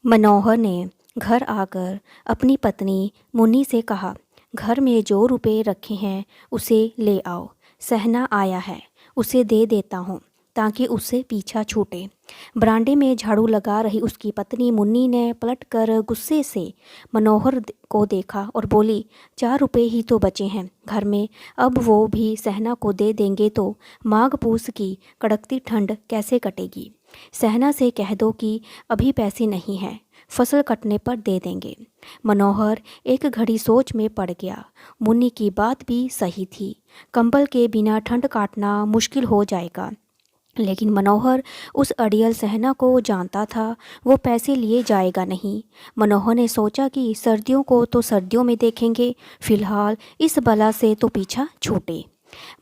मनोहर ने घर आकर अपनी पत्नी मुन्नी से कहा, घर में जो रुपए रखे हैं उसे ले आओ। सहना आया है, उसे दे देता हूँ ताकि उससे पीछा छूटे। बरामदे में झाड़ू लगा रही उसकी पत्नी मुन्नी ने पलटकर गुस्से से मनोहर को देखा और बोली, 4 रुपए ही तो बचे हैं घर में, अब वो भी सहना को दे देंगे तो माघ पूस की कड़कती ठंड कैसे कटेगी। सहना से कह दो कि अभी पैसे नहीं हैं, फसल कटने पर दे देंगे। मनोहर एक घड़ी सोच में पड़ गया। मुन्नी की बात भी सही थी, कंबल के बिना ठंड काटना मुश्किल हो जाएगा। लेकिन मनोहर उस अड़ियल सहना को जानता था, वो पैसे लिए जाएगा नहीं। मनोहर ने सोचा कि सर्दियों को तो सर्दियों में देखेंगे, फिलहाल इस बला से तो पीछा छूटे।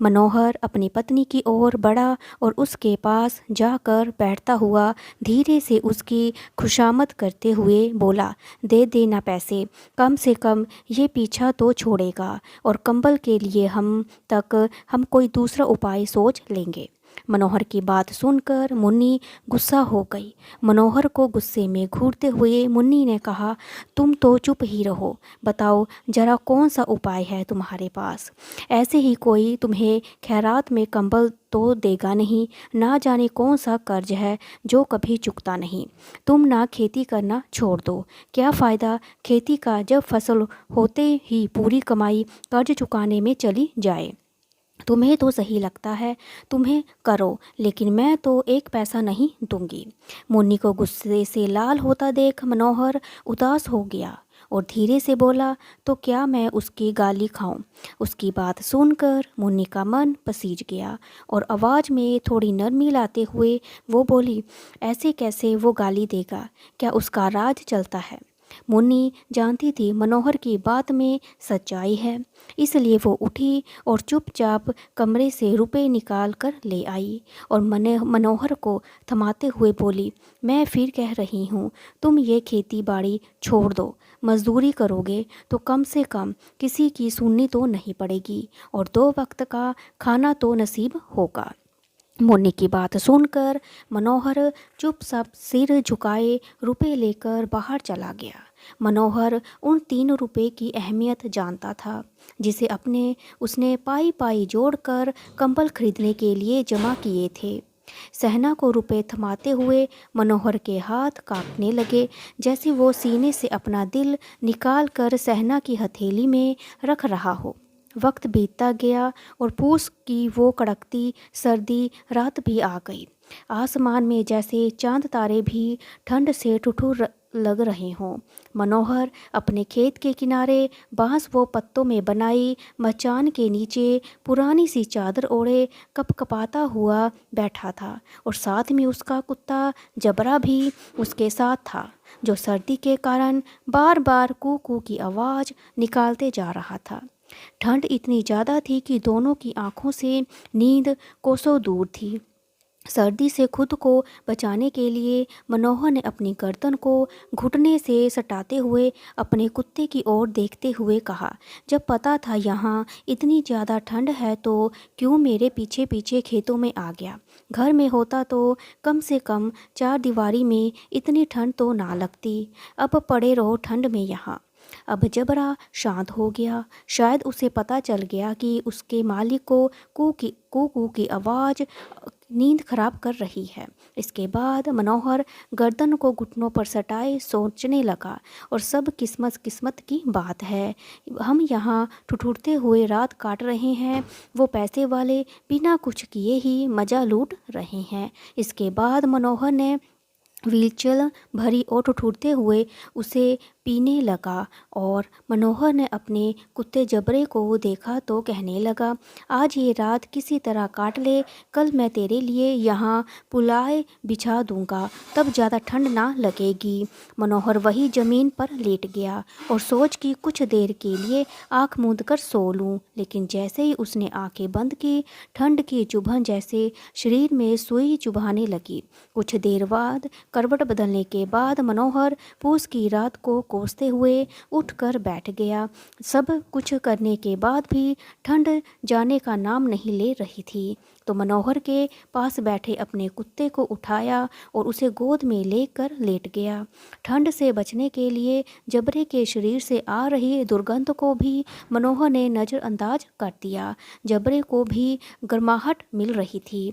मनोहर अपनी पत्नी की ओर बढ़ा और उसके पास जाकर बैठता हुआ धीरे से उसकी खुशामद करते हुए बोला, दे देना पैसे, कम से कम ये पीछा तो छोड़ेगा और कंबल के लिए हम कोई दूसरा उपाय सोच लेंगे। मनोहर की बात सुनकर मुन्नी गुस्सा हो गई। मनोहर को गुस्से में घूरते हुए मुन्नी ने कहा, तुम तो चुप ही रहो, बताओ जरा कौन सा उपाय है तुम्हारे पास। ऐसे ही कोई तुम्हें खैरात में कंबल तो देगा नहीं, ना जाने कौन सा कर्ज है जो कभी चुकता नहीं। तुम ना खेती करना छोड़ दो, क्या फ़ायदा खेती का जब फसल होते ही पूरी कमाई कर्ज चुकाने में चली जाए। तुम्हें तो सही लगता है, तुम्हें करो, लेकिन मैं तो एक पैसा नहीं दूंगी। मुन्नी को गुस्से से लाल होता देख मनोहर उदास हो गया और धीरे से बोला, तो क्या मैं उसकी गाली खाऊं। उसकी बात सुनकर मुन्नी का मन पसीज गया और आवाज़ में थोड़ी नरमी लाते हुए वो बोली, ऐसे कैसे वो गाली देगा, क्या उसका राज चलता है। मुन्नी जानती थी मनोहर की बात में सच्चाई है, इसलिए वो उठी और चुपचाप कमरे से रुपए निकाल कर ले आई और मनोहर को थमाते हुए बोली, मैं फिर कह रही हूँ, तुम ये खेती बाड़ी छोड़ दो, मजदूरी करोगे तो कम से कम किसी की सुननी तो नहीं पड़ेगी और 2 वक्त का खाना तो नसीब होगा। मुन्नी की बात सुनकर मनोहर चुपचाप सिर झुकाए रुपए लेकर बाहर चला गया। मनोहर उन 3 रुपए की अहमियत जानता था, जिसे उसने पाई पाई जोड़कर कंबल खरीदने के लिए जमा किए थे। सहना को रुपए थमाते हुए मनोहर के हाथ कांपने लगे, जैसे वो सीने से अपना दिल निकाल कर सहना की हथेली में रख रहा हो। वक्त बीतता गया और पूस की वो कड़कती सर्दी रात भी आ गई। आसमान में जैसे चांद तारे भी ठंड से ठिठुर लग रहे हों। मनोहर अपने खेत के किनारे बांस व पत्तों में बनाई मचान के नीचे पुरानी सी चादर ओढ़े कपकपाता हुआ बैठा था और साथ में उसका कुत्ता जबरा भी उसके साथ था, जो सर्दी के कारण बार बार कू कू की आवाज़ निकालते जा रहा था। ठंड इतनी ज़्यादा थी कि दोनों की आंखों से नींद कोसों दूर थी। सर्दी से खुद को बचाने के लिए मनोहर ने अपनी गर्दन को घुटने से सटाते हुए अपने कुत्ते की ओर देखते हुए कहा, जब पता था यहाँ इतनी ज़्यादा ठंड है तो क्यों मेरे पीछे पीछे खेतों में आ गया। घर में होता तो कम से कम 4 दीवारी में इतनी ठंड तो ना लगती। अब पड़े रहो ठंड में यहाँ। अब जबरा शांत हो गया। शायद उसे पता चल गया कि उसके मालिक को कू की आवाज़ नींद खराब कर रही है। इसके बाद मनोहर गर्दन को घुटनों पर सटाए सोचने लगा, और सब किस्मत की बात है, हम यहाँ ठुठुरते हुए रात काट रहे हैं, वो पैसे वाले बिना कुछ किए ही मज़ा लूट रहे हैं। इसके बाद मनोहर ने व्हीलचेयर भरी और ठुठुरते हुए उसे पीने लगा और मनोहर ने अपने कुत्ते जबरे को देखा तो कहने लगा, आज ये रात किसी तरह काट ले, कल मैं तेरे लिए यहाँ पुलाए बिछा दूंगा, तब ज़्यादा ठंड ना लगेगी। मनोहर वही ज़मीन पर लेट गया और सोच कि कुछ देर के लिए आँख मूंद कर सो लूँ, लेकिन जैसे ही उसने आंखें बंद की, ठंड की चुभन जैसे शरीर में सुई चुभाने लगी। कुछ देर बाद करवट बदलने के बाद मनोहर पूस की रात को कोसते हुए उठकर बैठ गया। सब कुछ करने के बाद भी ठंड जाने का नाम नहीं ले रही थी, तो मनोहर के पास बैठे अपने कुत्ते को उठाया और उसे गोद में लेकर लेट गया। ठंड से बचने के लिए जबरे के शरीर से आ रही दुर्गंध को भी मनोहर ने नज़रअंदाज कर दिया। जबरे को भी गर्माहट मिल रही थी।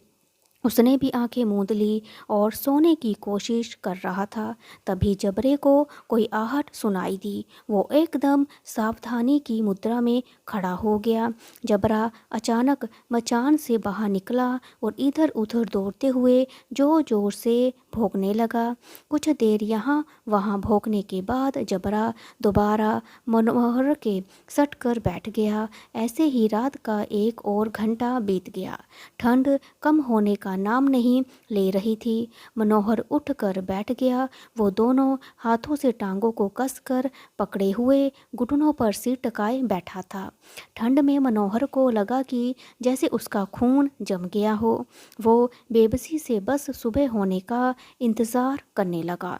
उसने भी आंखें मूंद ली और सोने की कोशिश कर रहा था। तभी जबरे को कोई आहट सुनाई दी। वो एकदम सावधानी की मुद्रा में खड़ा हो गया। जबरा अचानक मचान से बाहर निकला और इधर उधर दौड़ते हुए जोर जोर से भौंकने लगा। कुछ देर यहाँ वहाँ भौंकने के बाद जबरा दोबारा मनोहर के सट कर बैठ गया। ऐसे ही रात का 1 और घंटा बीत गया। ठंड कम होने का नाम नहीं ले रही थी। मनोहर उठकर बैठ गया। वो दोनों हाथों से टांगों को कसकर पकड़े हुए घुटनों पर सिर टकाए बैठा था। ठंड में मनोहर को लगा कि जैसे उसका खून जम गया हो। वो बेबसी से बस सुबह होने का इंतज़ार करने लगा।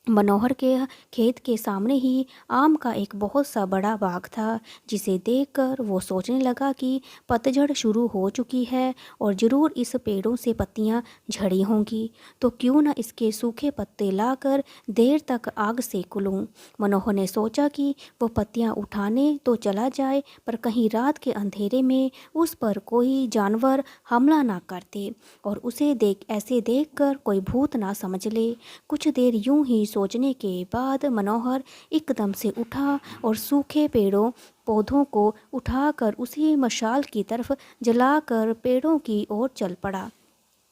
मनोहर के खेत के सामने ही आम का एक बहुत सा बड़ा बाग था, जिसे देखकर वो सोचने लगा कि पतझड़ शुरू हो चुकी है और ज़रूर इस पेड़ों से पत्तियां झड़ी होंगी, तो क्यों न इसके सूखे पत्ते लाकर देर तक आग सेक लूं। मनोहर ने सोचा कि वो पत्तियां उठाने तो चला जाए, पर कहीं रात के अंधेरे में उस पर कोई जानवर हमला ना करते और उसे ऐसे देखकर कोई भूत ना समझ ले। कुछ देर यूं ही सोचने के बाद मनोहर एकदम से उठा और सूखे पेड़ों पौधों को उठाकर उसी मशाल की तरफ जलाकर पेड़ों की ओर चल पड़ा।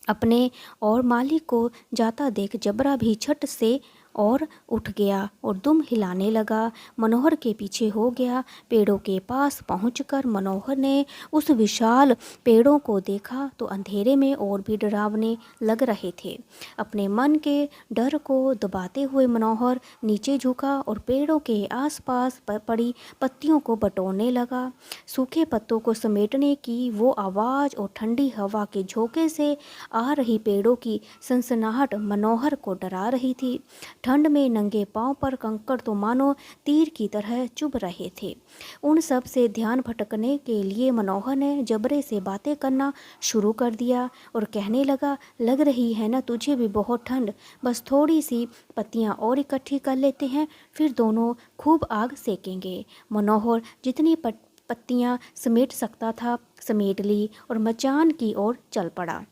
अपने और मालिक को जाता देख जबरा भी झट से और उठ गया और दुम हिलाने लगा। मनोहर के पीछे हो गया। पेड़ों के पास पहुंचकर मनोहर ने उस विशाल पेड़ों को देखा तो अंधेरे में और भी डरावने लग रहे थे। अपने मन के डर को दबाते हुए मनोहर नीचे झुका और पेड़ों के आसपास पड़ी पत्तियों को बटोरने लगा। सूखे पत्तों को समेटने की वो आवाज़ और ठंडी हवा के झोंके से आ रही पेड़ों की सनसनाहट मनोहर को डरा रही थी। ठंड में नंगे पांव पर कंकड़ तो मानो तीर की तरह चुभ रहे थे। उन सब से ध्यान भटकने के लिए मनोहर ने जबरे से बातें करना शुरू कर दिया और कहने लगा, लग रही है ना तुझे भी बहुत ठंड, बस थोड़ी सी पत्तियां और इकट्ठी कर लेते हैं, फिर दोनों खूब आग सेकेंगे। मनोहर जितनी पत्तियां समेट सकता था समेट ली और मचान की ओर चल पड़ा।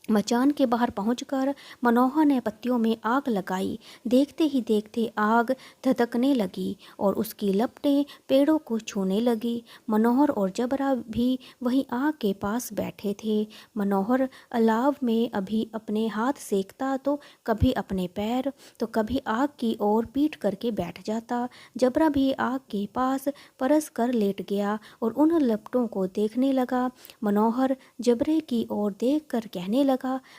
मचान के बाहर पहुंचकर मनोहर ने पत्तियों में आग लगाई। देखते ही देखते आग धधकने लगी और उसकी लपटें पेड़ों को छूने लगी। मनोहर और जबरा भी वहीं आग के पास बैठे थे। मनोहर अलाव में अभी अपने हाथ सेकता तो कभी अपने पैर, तो कभी आग की ओर पीठ करके बैठ जाता। जबरा भी आग के पास परस कर लेट गया और उन लपटों को देखने लगा। मनोहर जबरे की ओर देखकर कहने लगा,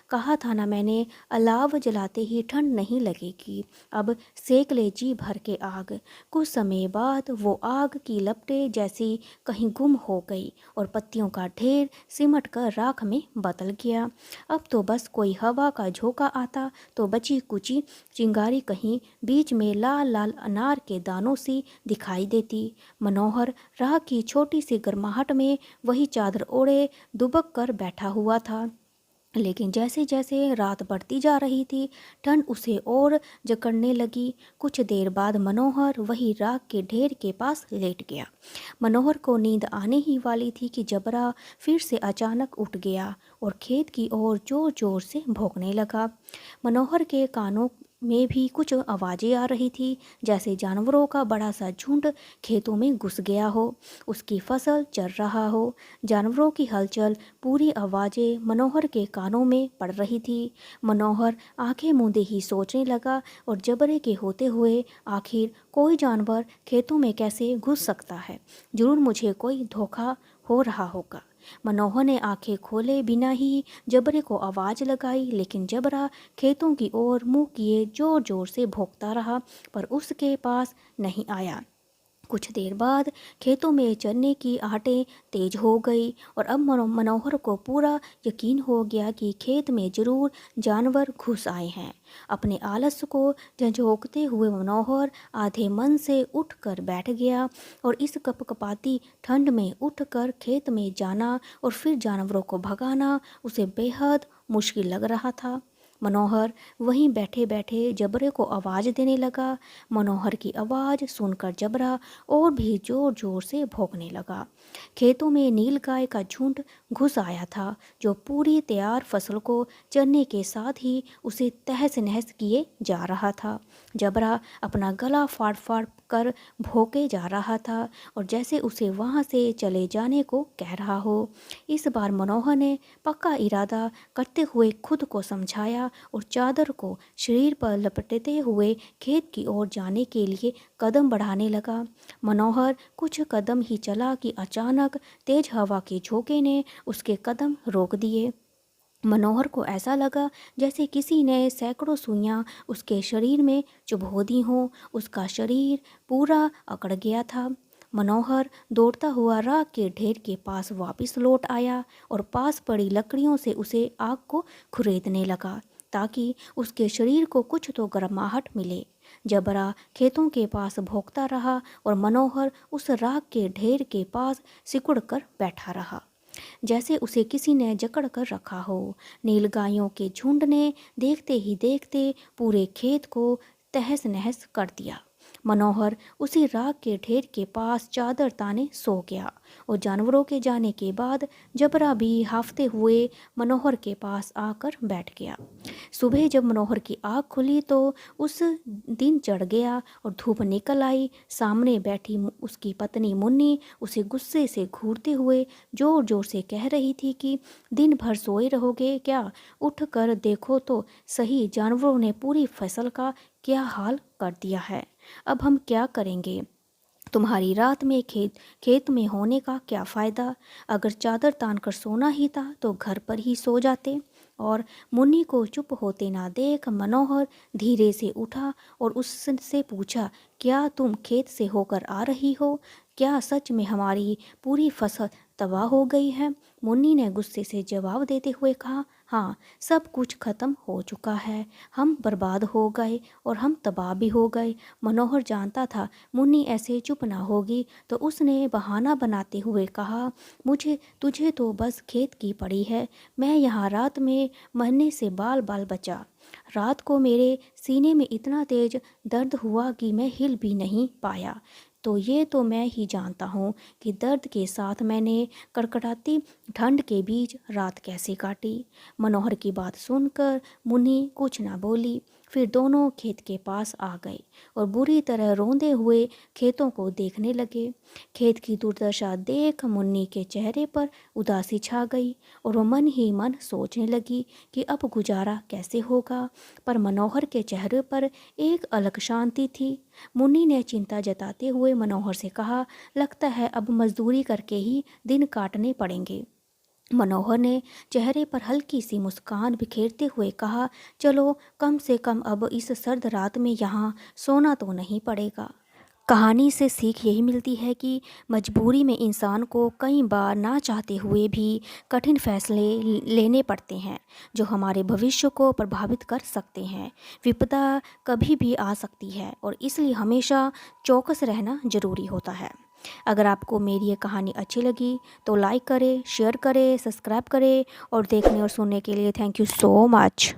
कहा था ना मैंने, अलाव जलाते ही ठंड नहीं लगेगी, अब सेक ले जी भर के आग। कुछ समय बाद वो आग की लपटें जैसी कहीं गुम हो गई और पत्तियों का ढेर सिमट कर राख में बदल गया। अब तो बस कोई हवा का झोंका आता तो बची कुची चिंगारी कहीं बीच में लाल लाल अनार के दानों सी दिखाई देती। मनोहर राह की छोटी सी गर्माहट में वही चादर ओढ़े दुबक कर बैठा हुआ था, लेकिन जैसे जैसे रात बढ़ती जा रही थी ठंड उसे और जकड़ने लगी। कुछ देर बाद मनोहर वही राख के ढेर के पास लेट गया। मनोहर को नींद आने ही वाली थी कि जबरा फिर से अचानक उठ गया और खेत की ओर जोर जोर से भौंकने लगा। मनोहर के कानों में भी कुछ आवाज़ें आ रही थी, जैसे जानवरों का बड़ा सा झुंड खेतों में घुस गया हो, उसकी फसल चर रहा हो। जानवरों की हलचल पूरी आवाज़ें मनोहर के कानों में पड़ रही थी। मनोहर आंखें मूंदे ही सोचने लगा, और जबरे के होते हुए आखिर कोई जानवर खेतों में कैसे घुस सकता है? जरूर मुझे कोई धोखा हो रहा होगा। मनोहर ने आंखें खोले बिना ही जबरे को आवाज़ लगाई, लेकिन जबरा खेतों की ओर मुंह किए जोर जोर से भौंकता रहा, पर उसके पास नहीं आया। कुछ देर बाद खेतों में चरने की आहटें तेज हो गई और अब मनोहर को पूरा यकीन हो गया कि खेत में जरूर जानवर घुस आए हैं। अपने आलस को झंझोकते हुए मनोहर आधे मन से उठकर बैठ गया और इस कपकपाती ठंड में उठकर खेत में जाना और फिर जानवरों को भगाना उसे बेहद मुश्किल लग रहा था। मनोहर वहीं बैठे बैठे जबरे को आवाज़ देने लगा। मनोहर की आवाज़ सुनकर जबरा और भी जोर जोर से भौंकने लगा। खेतों में नीलगाय का झुंड घुस आया था, जो पूरी तैयार फसल को चरने के साथ ही उसे तहस नहस किए जा रहा था। जबरा अपना गला फाड़ फाड़ कर भौंके जा रहा था और जैसे उसे वहाँ से चले जाने को कह रहा हो। इस बार मनोहर ने पक्का इरादा करते हुए खुद को समझाया और चादर को शरीर पर लपेटते हुए खेत की ओर जाने के लिए कदम बढ़ाने लगा। मनोहर कुछ कदम ही चला कि अचानक तेज हवा के झोंके ने उसके कदम रोक दिए। मनोहर को ऐसा लगा जैसे किसी ने सैकड़ों सुइयां उसके शरीर में चुभो दी हों। उसका शरीर पूरा अकड़ गया था। मनोहर दौड़ता हुआ राख के ढेर के पास वापस लौट आया और पास पड़ी लकड़ियों से उसे आग को खुरेदने लगा ताकि उसके शरीर को कुछ तो गर्माहट मिले। जबरा खेतों के पास भौंकता रहा और मनोहर उस राख के ढेर के पास सिकुड़ कर बैठा रहा, जैसे उसे किसी ने जकड़ कर रखा हो। नीलगायों के झुंड ने देखते ही देखते पूरे खेत को तहस नहस कर दिया। मनोहर उसी राख के ढेर के पास चादर ताने सो गया और जानवरों के जाने के बाद जबरा भी हाफते हुए मनोहर के पास आकर बैठ गया। सुबह जब मनोहर की आँख खुली तो उस दिन चढ़ गया और धूप निकल आई। सामने बैठी उसकी पत्नी मुन्नी उसे गुस्से से घूरते हुए जोर जोर से कह रही थी कि दिन भर सोए रहोगे क्या? उठ कर देखो तो सही, जानवरों ने पूरी फसल का क्या हाल कर दिया है। अब हम क्या करेंगे? तुम्हारी रात में खेत में होने का क्या फ़ायदा? अगर चादर तान कर सोना ही था तो घर पर ही सो जाते। और मुन्नी को चुप होते ना देख मनोहर धीरे से उठा और उससे पूछा, क्या तुम खेत से होकर आ रही हो? क्या सच में हमारी पूरी फसल तबाह हो गई है? मुन्नी ने गुस्से से जवाब देते हुए कहा, हाँ, सब कुछ खत्म हो चुका है। हम बर्बाद हो गए और हम तबाह भी हो गए। मनोहर जानता था मुन्नी ऐसे चुप ना होगी, तो उसने बहाना बनाते हुए कहा, तुझे तो बस खेत की पड़ी है। मैं यहाँ रात में मरने से बाल बाल बचा। रात को मेरे सीने में इतना तेज दर्द हुआ कि मैं हिल भी नहीं पाया। तो ये तो मैं ही जानता हूँ कि दर्द के साथ मैंने कड़कड़ाती ठंड के बीच रात कैसे काटी। मनोहर की बात सुनकर मुन्नी कुछ ना बोली। फिर दोनों खेत के पास आ गए और बुरी तरह रोंदे हुए खेतों को देखने लगे। खेत की दुर्दशा देख मुन्नी के चेहरे पर उदासी छा गई और वो मन ही मन सोचने लगी कि अब गुजारा कैसे होगा। पर मनोहर के चेहरे पर एक अलग शांति थी। मुन्नी ने चिंता जताते हुए मनोहर से कहा, लगता है अब मजदूरी करके ही दिन काटने पड़ेंगे। मनोहर ने चेहरे पर हल्की सी मुस्कान बिखेरते हुए कहा, चलो कम से कम अब इस सर्द रात में यहाँ सोना तो नहीं पड़ेगा। कहानी से सीख यही मिलती है कि मजबूरी में इंसान को कई बार ना चाहते हुए भी कठिन फैसले लेने पड़ते हैं, जो हमारे भविष्य को प्रभावित कर सकते हैं। विपदा कभी भी आ सकती है और इसलिए हमेशा चौकस रहना ज़रूरी होता है। अगर आपको मेरी ये कहानी अच्छी लगी तो लाइक करें, शेयर करें, सब्सक्राइब करें और देखने और सुनने के लिए थैंक यू सो मच।